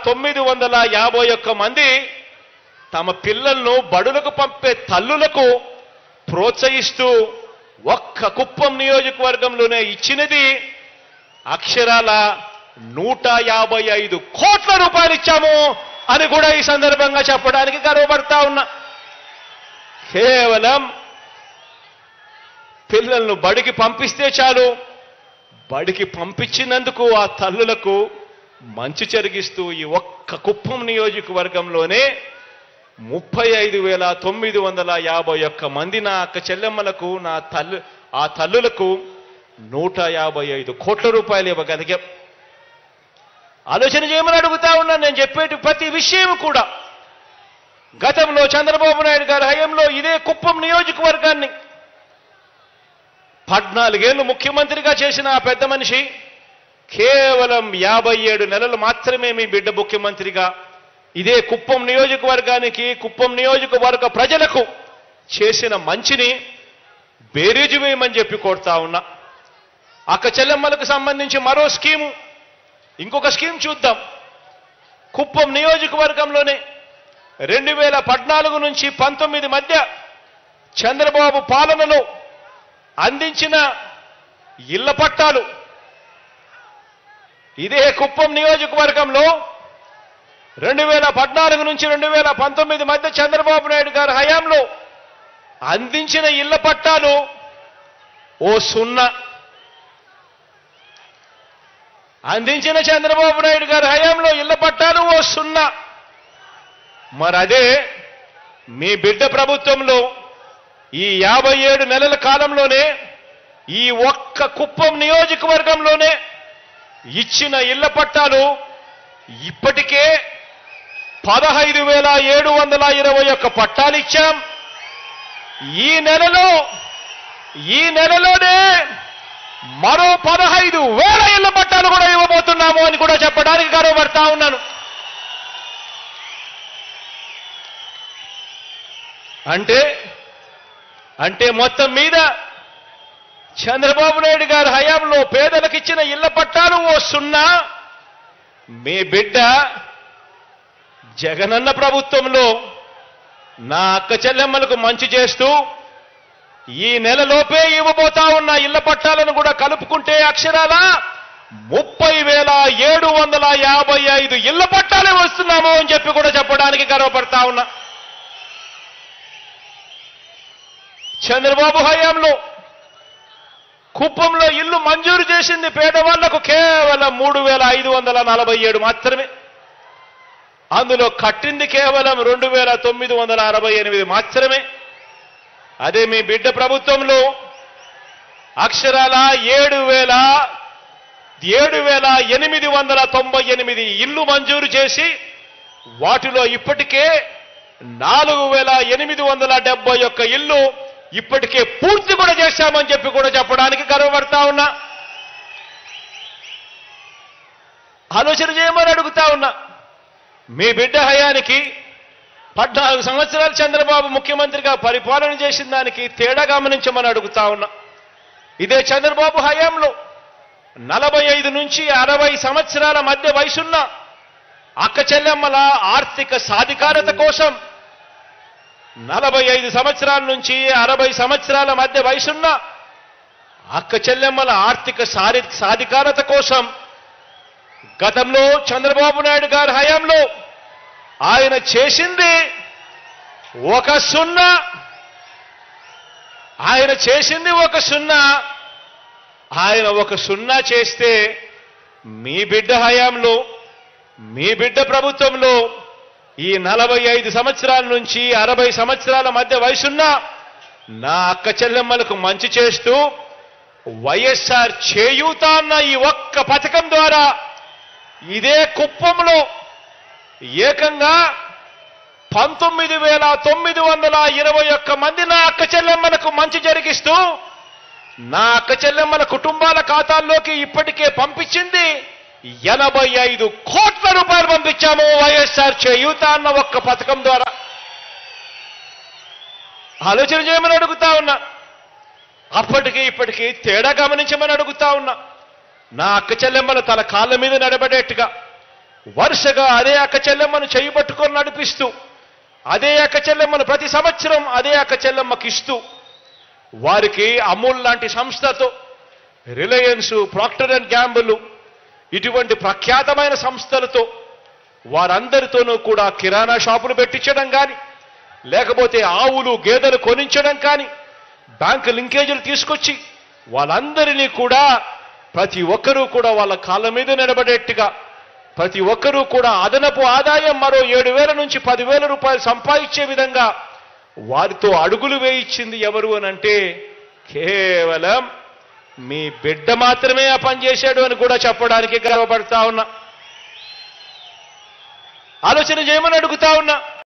951 మంది తమ పిల్లలను బడులకు పంపే తల్లులకు ప్రోత్సహిస్తూ ఒక్క కుప్పం నియోజకవర్గంలోనే ఇచ్చినది అక్షరాల 155 కోట్ల రూపాయలు ఇచ్చాము అని కూడా ఈ సందర్భంగా చెప్పడానికి గర్వపడతా ఉన్నా. కేవలం పిల్లలను బడికి పంపిస్తే చాలు, బడికి పంపించినందుకు ఆ తల్లులకు మంచి జరిగిస్తూ ఈ ఒక్క కుప్పం నియోజకవర్గంలోనే 35,951 మంది నా అక్క చెల్లెమ్మలకు ఆ తల్లులకు 155 కోట్ల రూపాయలు ఇవ్వగలిగాం. ఆలోచన చేయమని అడుగుతా ఉన్నాను. నేను చెప్పేటి ప్రతి విషయం కూడా గతంలో చంద్రబాబు నాయుడు గారి హయాంలో ఇదే కుప్పం నియోజకవర్గాన్ని 14 ఏళ్లు ముఖ్యమంత్రిగా చేసిన ఆ పెద్ద మనిషి కేవలం 57 నెలలు మాత్రమే మీ బిడ్డ ముఖ్యమంత్రిగా ఇదే కుప్పం నియోజకవర్గానికి, కుప్పం నియోజకవర్గ ప్రజలకు చేసిన మంచిని బేరీజు వేయమని చెప్పి కోరుతా ఉన్నా. అక్క చెల్లెమ్మలకు సంబంధించి మరో స్కీము, ఇంకొక స్కీమ్ చూద్దాం. కుప్పం నియోజకవర్గంలోనే 2014 నుంచి 19 మధ్య చంద్రబాబు పాలనలో అందించిన ఇళ్ల పట్టాలు ఇదే కుప్పం నియోజకవర్గంలో 2014 నుంచి 2019 మధ్య చంద్రబాబు నాయుడు గారి హయాంలో అందించిన ఇళ్ల పట్టాలు ఓ 0. అందించిన చంద్రబాబు నాయుడు గారి హయాంలో ఇళ్ల పట్టాలు ఓ 0. మరి అదే మీ బిడ్డ ప్రభుత్వంలో ఈ 57 నెలల కాలంలోనే ఈ ఒక్క కుప్పం నియోజకవర్గంలోనే ఇచ్చిన ఇళ్ల పట్టాలు ఇప్పటికే 15,721 పట్టాలు ఇచ్చాం. ఈ నెలలోనే మరో 15,000 ఇళ్ల పట్టాలు కూడా ఇవ్వబోతున్నాము అని కూడా చెప్పడానికి గర్వపడతా ఉన్నాను. అంటే మొత్తం మీద చంద్రబాబు నాయుడు గారి హయాంలో పేదలకు ఇచ్చిన ఇళ్ల పట్టాలు ఓ 0. మీ బిడ్డ జగనన్న ప్రభుత్వంలో నా అక్క చెల్లెమ్మలకు మంచి చేస్తూ ఈ నెలలోపే ఇవ్వబోతా ఉన్న ఇళ్ల పట్టాలను కూడా కలుపుకుంటే అక్షరాల 30,755 ఇళ్ల పట్టాలే వస్తున్నాము అని చెప్పి కూడా చెప్పడానికి గర్వపడతా ఉన్నా. చంద్రబాబు హయాంలో కుప్పంలో ఇల్లు మంజూరు చేసింది పేదవాళ్లకు కేవలం 3,547 మాత్రమే. అందులో కట్టింది కేవలం 2,968 మాత్రమే. అదే మీ బిడ్డ ప్రభుత్వంలో అక్షరాల 7,898 ఇల్లు మంజూరు చేసి వాటిలో ఇప్పటికే 4,871 ఇల్లు ఇప్పటికే పూర్తి కూడా చేశామని చెప్పి కూడా చెప్పడానికి గర్వపడతా ఉన్నా. ఆలోచన చేయమని అడుగుతా ఉన్నా. మీ బిడ్డ హయానికి 14 సంవత్సరాలు చంద్రబాబు ముఖ్యమంత్రిగా పరిపాలన చేసిన దానికి తేడా గమనించమని అడుగుతా ఉన్నా. ఇదే చంద్రబాబు హయాంలో 45 నుంచి 60 సంవత్సరాల మధ్య వయసున్న అక్క చెల్లెమ్మల ఆర్థిక సాధికారత కోసం 45 సంవత్సరాల నుంచి 60 సంవత్సరాల మధ్య వయసున్న అక్క చెల్లెమ్మల ఆర్థిక సాధికారత కోసం గతంలో చంద్రబాబు నాయుడు గారి హయాంలో ఆయన చేసింది ఒక 0. ఆయన చేసింది ఒక 0. ఆయన ఒక 0 చేస్తే మీ బిడ్డ హయాంలో, మీ బిడ్డ ప్రభుత్వంలో ఈ 45 సంవత్సరాల నుంచి 60 సంవత్సరాల మధ్య వయసున్న నా అక్క చెల్లెమ్మలకు మంచి చేస్తూ వైఎస్ఆర్ చేయూత అన్న ఈ ఒక్క పథకం ద్వారా ఇదే కుప్పంలో ఏకంగా 19,921 మంది నా అక్క చెల్లెమ్మలకు మంచి జరిగిస్తూ నా అక్క చెల్లెమ్మల కుటుంబాల ఖాతాల్లోకి ఇప్పటికే పంపించింది 85 కోట్ల రూపాయలు పంపించాము వైఎస్ఆర్ చేయూత అన్న ఒక్క పథకం ద్వారా. ఆలోచన చేయమని అడుగుతా ఉన్నా. అప్పటికి ఇప్పటికీ తేడా గమనించమని అడుగుతా ఉన్నా. నా అక్క చెల్లెమ్మలు తన కాళ్ళ మీద నడబడేట్టుగా వరుసగా అదే అక్క చెల్లెమ్మను చేయి పట్టుకొని నడిపిస్తూ, అదే అక్క చెల్లెమ్మను ప్రతి సంవత్సరం అదే అక్క చెల్లెమ్మకి ఇస్తూ, వారికి అమూల్ లాంటి సంస్థతో, రిలయన్స్, ప్రాక్టర్ అండ్ గ్యాంబుల్ ఇటువంటి ప్రఖ్యాతమైన సంస్థలతో వారందరితోనూ కూడా కిరాణా షాపులు పెట్టించడం కానీ, లేకపోతే ఆవులు గేదెలు కొనించడం కానీ, బ్యాంకు లింకేజీలు తీసుకొచ్చి వాళ్ళందరినీ కూడా ప్రతి ఒక్కరూ కూడా వాళ్ళ కాళ్ళ మీద నిలబడేట్టుగా, ప్రతి ఒక్కరూ కూడా అదనపు ఆదాయం మరో 7,000 నుంచి 10,000 రూపాయలు సంపాదించే విధంగా వారితో అడుగులు వేయించింది ఎవరు అనంటే కేవలం మీ బిడ్డ మాత్రమే ఆ పని చేశాడు అని కూడా చెప్పడానికి గర్వపడతా ఉన్నా. ఆలోచన చేయమని అడుగుతా ఉన్నా.